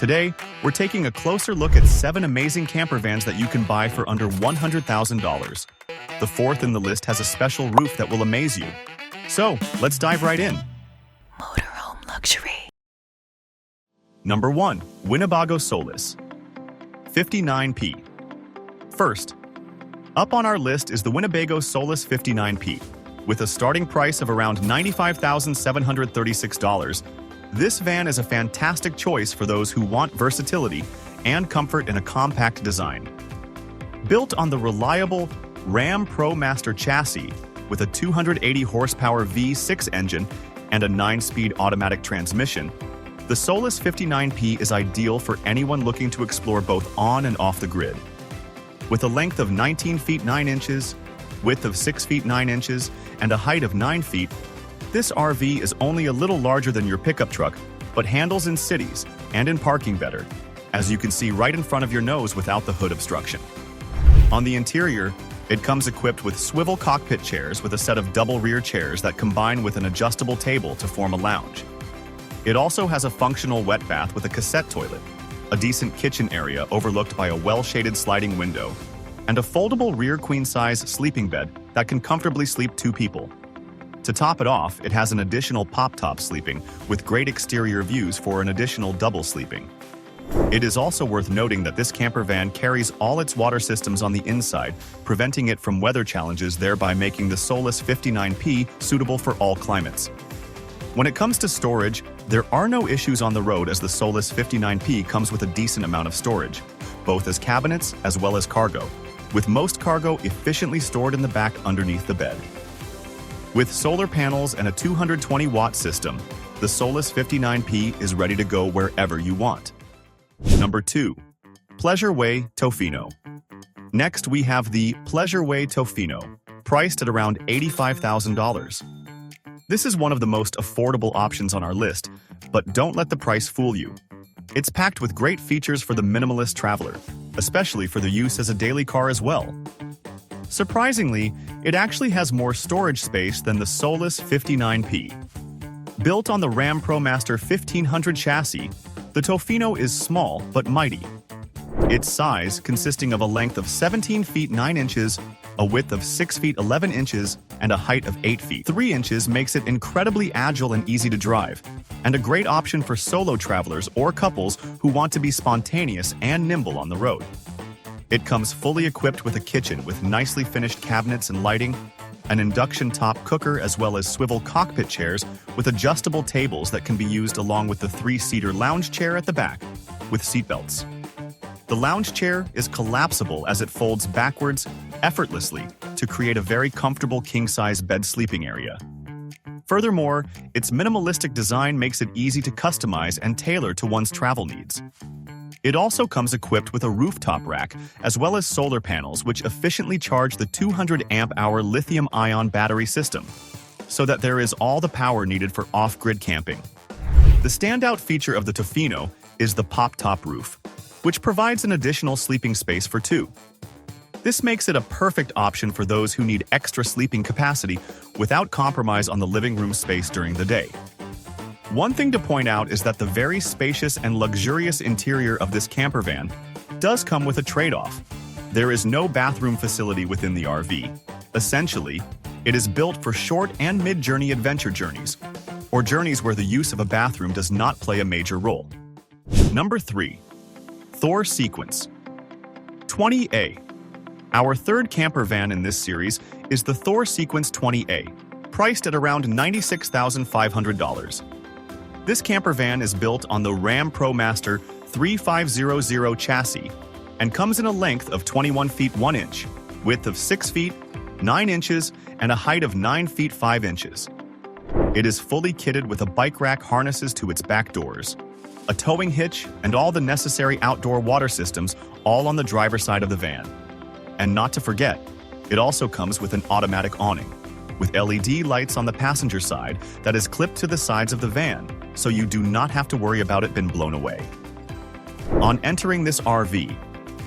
Today, we're taking a closer look at 7 amazing camper vans that you can buy for under $100,000. The fourth in the list has a special roof that will amaze you. So, let's dive right in. Motorhome luxury. Number 1. Winnebago Solis 59P. First, up on our list is the Winnebago Solis 59P. With a starting price of around $95,736, this van is a fantastic choice for those who want versatility and comfort in a compact design. Built on the reliable Ram ProMaster chassis with a 280 horsepower V6 engine and a 9-speed automatic transmission, the Solis 59P is ideal for anyone looking to explore both on and off the grid. With a length of 19 feet 9 inches, width of 6 feet 9 inches, and a height of 9 feet, this RV is only a little larger than your pickup truck, but handles in cities and in parking better, as you can see right in front of your nose without the hood obstruction. On the interior, it comes equipped with swivel cockpit chairs with a set of double rear chairs that combine with an adjustable table to form a lounge. It also has a functional wet bath with a cassette toilet, a decent kitchen area overlooked by a well-shaded sliding window, and a foldable rear queen-size sleeping bed that can comfortably sleep 2 people. To top it off, it has an additional pop-top sleeping with great exterior views for an additional double sleeping. It is also worth noting that this camper van carries all its water systems on the inside, preventing it from weather challenges, thereby making the Solis 59P suitable for all climates. When it comes to storage, there are no issues on the road as the Solis 59P comes with a decent amount of storage, both as cabinets as well as cargo, with most cargo efficiently stored in the back underneath the bed. With solar panels and a 220-watt system, the Solis 59P is ready to go wherever you want. Number 2. Pleasureway Tofino. Next, we have the Pleasureway Tofino, priced at around $85,000. This is one of the most affordable options on our list, but don't let the price fool you. It's packed with great features for the minimalist traveler, especially for the use as a daily car as well. Surprisingly, it actually has more storage space than the Solis 59P. Built on the Ram ProMaster 1500 chassis, the Tofino is small but mighty. Its size, consisting of a length of 17 feet 9 inches, a width of 6 feet 11 inches, and a height of 8 feet 3 inches, makes it incredibly agile and easy to drive, and a great option for solo travelers or couples who want to be spontaneous and nimble on the road. It comes fully equipped with a kitchen with nicely finished cabinets and lighting, an induction top cooker, as well as swivel cockpit chairs with adjustable tables that can be used along with the 3-seater lounge chair at the back, with seatbelts. The lounge chair is collapsible as it folds backwards effortlessly to create a very comfortable king-size bed sleeping area. Furthermore, its minimalistic design makes it easy to customize and tailor to one's travel needs. It also comes equipped with a rooftop rack, as well as solar panels which efficiently charge the 200 amp-hour lithium-ion battery system, so that there is all the power needed for off-grid camping. The standout feature of the Tofino is the pop-top roof, which provides an additional sleeping space for 2. This makes it a perfect option for those who need extra sleeping capacity without compromise on the living room space during the day. One thing to point out is that the very spacious and luxurious interior of this camper van does come with a trade-off. There is no bathroom facility within the RV. Essentially, it is built for short and mid-journey adventure journeys, or journeys where the use of a bathroom does not play a major role. Number 3. Thor Sequence 20A. Our third camper van in this series is the Thor Sequence 20A, priced at around $96,500. This camper van is built on the Ram ProMaster 3500 chassis and comes in a length of 21 feet 1 inch, width of 6 feet 9 inches, and a height of 9 feet 5 inches. It is fully kitted with a bike rack harnesses to its back doors, a towing hitch, and all the necessary outdoor water systems, all on the driver's side of the van. And not to forget, it also comes with an automatic awning, with LED lights on the passenger side that is clipped to the sides of the van, so you do not have to worry about it being blown away. On entering this RV,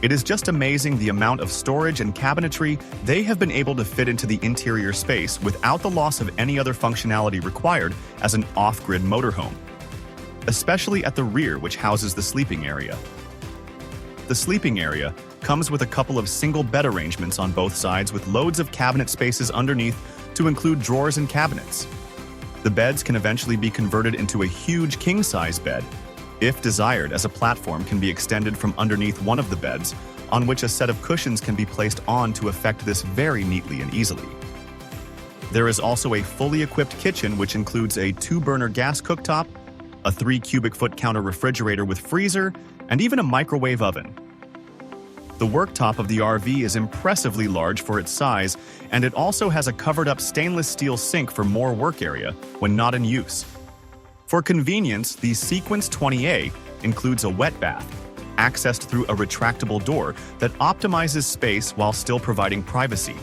it is just amazing the amount of storage and cabinetry they have been able to fit into the interior space without the loss of any other functionality required as an off-grid motorhome. especially at the rear, which houses the sleeping area. The sleeping area comes with a couple of single bed arrangements on both sides with loads of cabinet spaces underneath to include drawers and cabinets. The beds can eventually be converted into a huge king-size bed, if desired, as a platform can be extended from underneath one of the beds, on which a set of cushions can be placed on to effect this very neatly and easily. There is also a fully equipped kitchen which includes a 2-burner gas cooktop, a 3 cubic foot counter refrigerator with freezer, and even a microwave oven. The worktop of the RV is impressively large for its size, and it also has a covered-up stainless steel sink for more work area when not in use. For convenience, the Sequence 20A includes a wet bath, accessed through a retractable door that optimizes space while still providing privacy.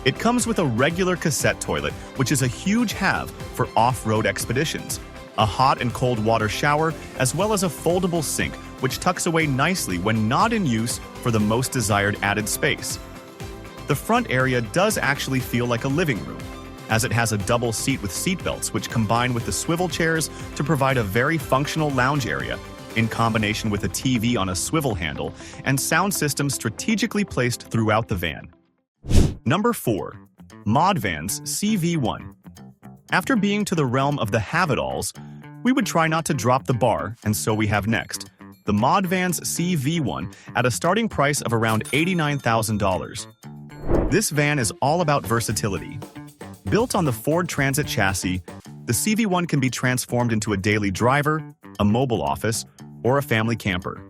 It comes with a regular cassette toilet, which is a huge have for off-road expeditions, a hot and cold water shower, as well as a foldable sink, which tucks away nicely when not in use for the most desired added space. The front area does actually feel like a living room, as it has a double seat with seatbelts, which combine with the swivel chairs to provide a very functional lounge area, in combination with a TV on a swivel handle and sound system strategically placed throughout the van. Number 4. ModVans CV1. After being to the realm of the have-it-alls, we would try not to drop the bar, and so we have next the ModVans CV1 at a starting price of around $89,000. This van is all about versatility. Built on the Ford Transit chassis, the CV1 can be transformed into a daily driver, a mobile office, or a family camper.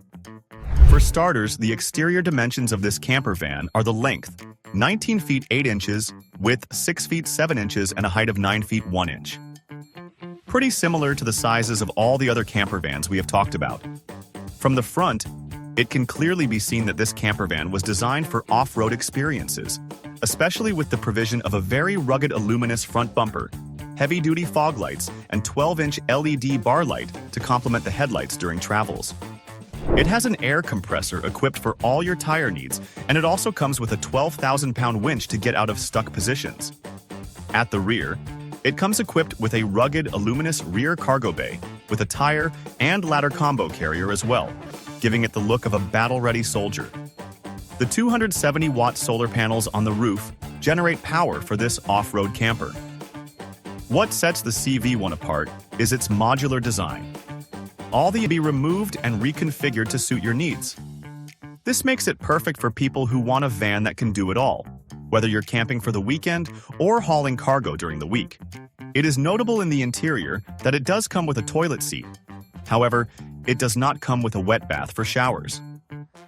For starters, the exterior dimensions of this camper van are the length, 19 feet 8 inches, width 6 feet 7 inches, and a height of 9 feet 1 inch. Pretty similar to the sizes of all the other camper vans we have talked about. From the front, it can clearly be seen that this camper van was designed for off-road experiences, especially with the provision of a very rugged aluminous front bumper, heavy-duty fog lights, and 12-inch LED bar light to complement the headlights during travels. It has an air compressor equipped for all your tire needs, and it also comes with a 12,000-pound winch to get out of stuck positions. At the rear, it comes equipped with a rugged aluminous rear cargo bay with a tire and ladder combo carrier as well, giving it the look of a battle-ready soldier. The 270-watt solar panels on the roof generate power for this off-road camper. What sets the CV1 apart is its modular design. All can be removed and reconfigured to suit your needs. This makes it perfect for people who want a van that can do it all, whether you're camping for the weekend or hauling cargo during the week. It is notable in the interior that it does come with a toilet seat. However, it does not come with a wet bath for showers.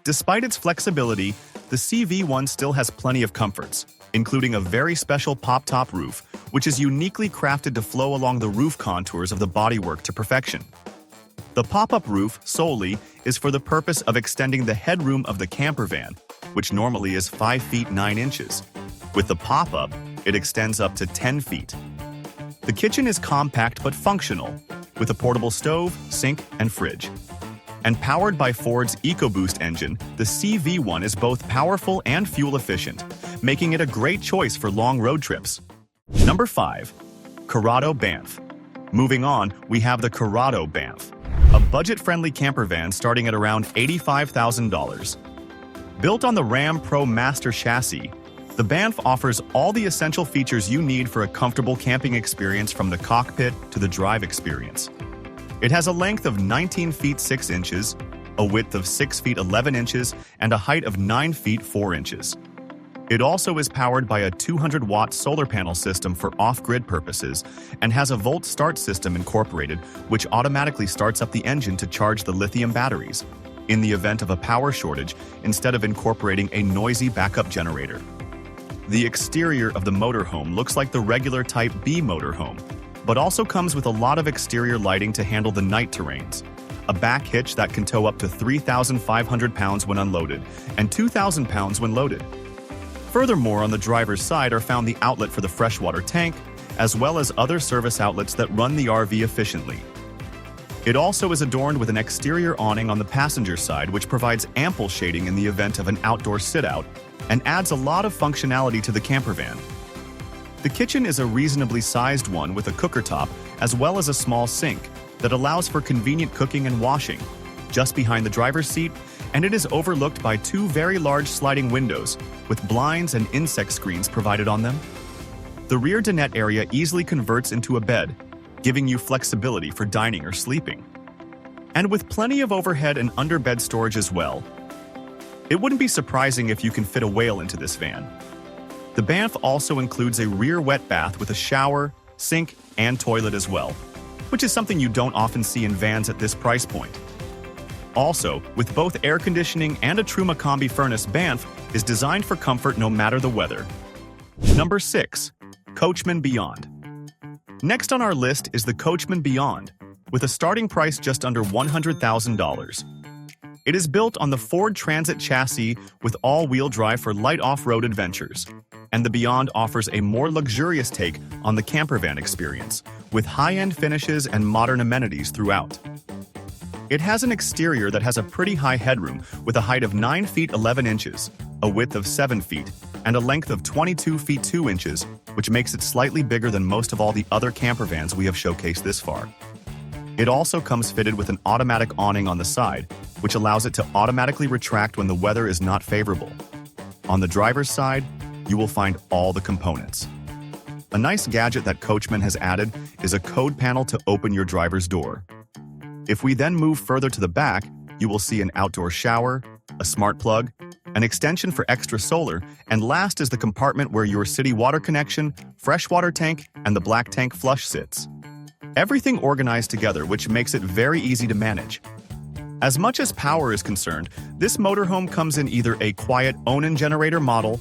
Despite its flexibility, the CV1 still has plenty of comforts, including a very special pop-top roof, which is uniquely crafted to flow along the roof contours of the bodywork to perfection. The pop-up roof solely is for the purpose of extending the headroom of the camper van, which normally is 5 feet 9 inches. With the pop-up, it extends up to 10 feet. The kitchen is compact but functional, with a portable stove, sink, and fridge. And powered by Ford's EcoBoost engine, the CV1 is both powerful and fuel-efficient, making it a great choice for long road trips. Number 5. Carado Banff. Moving on, we have the Carado Banff, a budget-friendly camper van starting at around $85,000. Built on the Ram ProMaster chassis, the Banff offers all the essential features you need for a comfortable camping experience, from the cockpit to the drive experience. It has a length of 19 feet 6 inches, a width of 6 feet 11 inches, and a height of 9 feet 4 inches. It also is powered by a 200-watt solar panel system for off-grid purposes and has a volt start system incorporated, which automatically starts up the engine to charge the lithium batteries in the event of a power shortage, instead of incorporating a noisy backup generator. The exterior of the motorhome looks like the regular Type B motorhome, but also comes with a lot of exterior lighting to handle the night terrains, a back hitch that can tow up to 3,500 pounds when unloaded and 2,000 pounds when loaded. Furthermore, on the driver's side are found the outlet for the freshwater tank, as well as other service outlets that run the RV efficiently. It also is adorned with an exterior awning on the passenger side, which provides ample shading in the event of an outdoor sit-out and adds a lot of functionality to the camper van. The kitchen is a reasonably sized one with a cooker top as well as a small sink, that allows for convenient cooking and washing, just behind the driver's seat, and it is overlooked by two very large sliding windows with blinds and insect screens provided on them. The rear dinette area easily converts into a bed, giving you flexibility for dining or sleeping. And with plenty of overhead and underbed storage as well. It wouldn't be surprising if you can fit a whale into this van. The Banff also includes a rear wet bath with a shower, sink, and toilet as well, which is something you don't often see in vans at this price point. Also, with both air conditioning and a Truma Combi furnace, Banff is designed for comfort no matter the weather. Number 6. Coachmen Beyond. Next on our list is the Coachmen Beyond, with a starting price just under $100,000. It is built on the Ford Transit chassis with all-wheel drive for light off-road adventures, and the Beyond offers a more luxurious take on the campervan experience, with high-end finishes and modern amenities throughout. It has an exterior that has a pretty high headroom with a height of 9 feet 11 inches, a width of 7 feet, and a length of 22 feet 2 inches, which makes it slightly bigger than most of all the other campervans we have showcased this far. It also comes fitted with an automatic awning on the side, which allows it to automatically retract when the weather is not favorable. On the driver's side, you will find all the components. A nice gadget that Coachmen has added is a code panel to open your driver's door. If we then move further to the back, you will see an outdoor shower, a smart plug, an extension for extra solar, and last is the compartment where your city water connection, freshwater tank, and the black tank flush sits. Everything organized together, which makes it very easy to manage. As much as power is concerned, this motorhome comes in either a quiet Onan generator model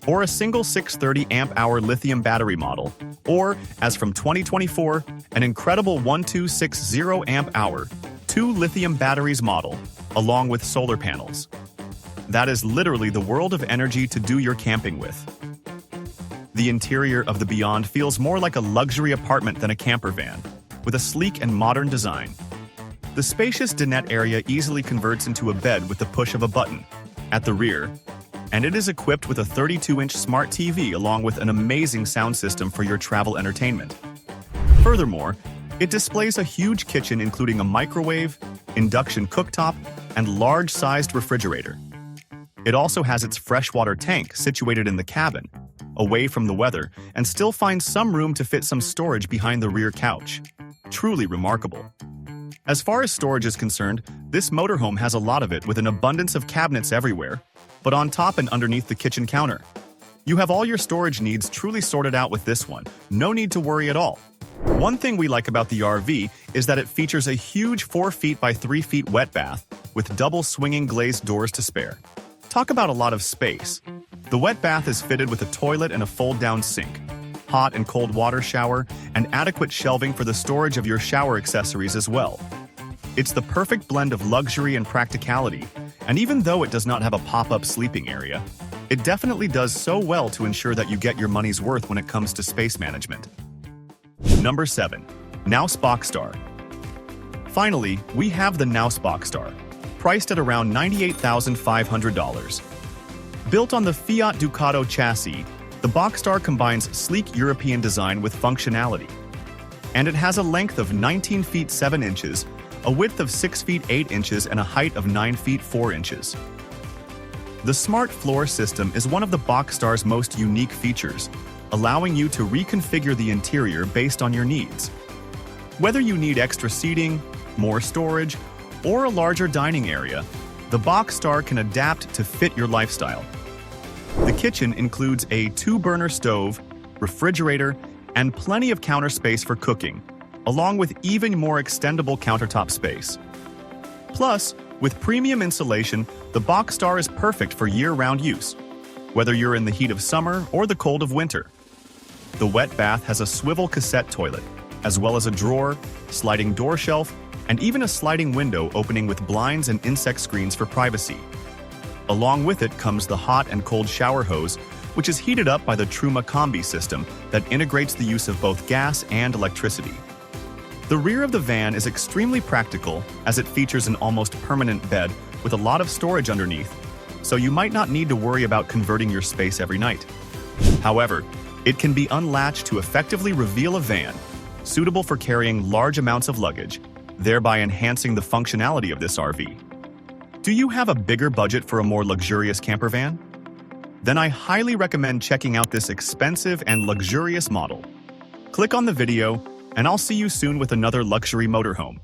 or a single 630 amp-hour lithium battery model, or, as from 2024, an incredible 1260 amp-hour, 2 lithium batteries model, along with solar panels. That is literally the world of energy to do your camping with. The interior of the Beyond feels more like a luxury apartment than a camper van, with a sleek and modern design. The spacious dinette area easily converts into a bed with the push of a button at the rear, and it is equipped with a 32-inch smart TV along with an amazing sound system for your travel entertainment. Furthermore, it displays a huge kitchen including a microwave, induction cooktop, and large-sized refrigerator. It also has its freshwater tank situated in the cabin, away from the weather, and still finds some room to fit some storage behind the rear couch. Truly remarkable. As far as storage is concerned, this motorhome has a lot of it with an abundance of cabinets everywhere, but on top and underneath the kitchen counter. You have all your storage needs truly sorted out with this one, no need to worry at all. One thing we like about the RV is that it features a huge 4 feet by 3 feet wet bath with double swinging glazed doors to spare. Talk about a lot of space. The wet bath is fitted with a toilet and a fold-down sink, hot and cold water shower, and adequate shelving for the storage of your shower accessories as well. It's the perfect blend of luxury and practicality, and even though it does not have a pop-up sleeping area, it definitely does so well to ensure that you get your money's worth when it comes to space management. Number 7. Knaus BoxStar. Finally, we have the Knaus BoxStar, priced at around $98,500. Built on the Fiat Ducato chassis, the BoxStar combines sleek European design with functionality. And it has a length of 19 feet 7 inches, a width of 6 feet 8 inches, and a height of 9 feet 4 inches. The Smart Floor system is one of the BoxStar's most unique features, allowing you to reconfigure the interior based on your needs. Whether you need extra seating, more storage, or a larger dining area, the BoxStar can adapt to fit your lifestyle. The kitchen includes a 2-burner stove, refrigerator, and plenty of counter space for cooking, along with even more extendable countertop space. Plus, with premium insulation, the BoxStar is perfect for year-round use, whether you're in the heat of summer or the cold of winter. The wet bath has a swivel cassette toilet, as well as a drawer, sliding door shelf, and even a sliding window opening with blinds and insect screens for privacy. Along with it comes the hot and cold shower hose, which is heated up by the Truma Combi system that integrates the use of both gas and electricity. The rear of the van is extremely practical as it features an almost permanent bed with a lot of storage underneath, so you might not need to worry about converting your space every night. However, it can be unlatched to effectively reveal a van, suitable for carrying large amounts of luggage, thereby enhancing the functionality of this RV. Do you have a bigger budget for a more luxurious camper van? Then I highly recommend checking out this expensive and luxurious model. Click on the video, and I'll see you soon with another luxury motorhome.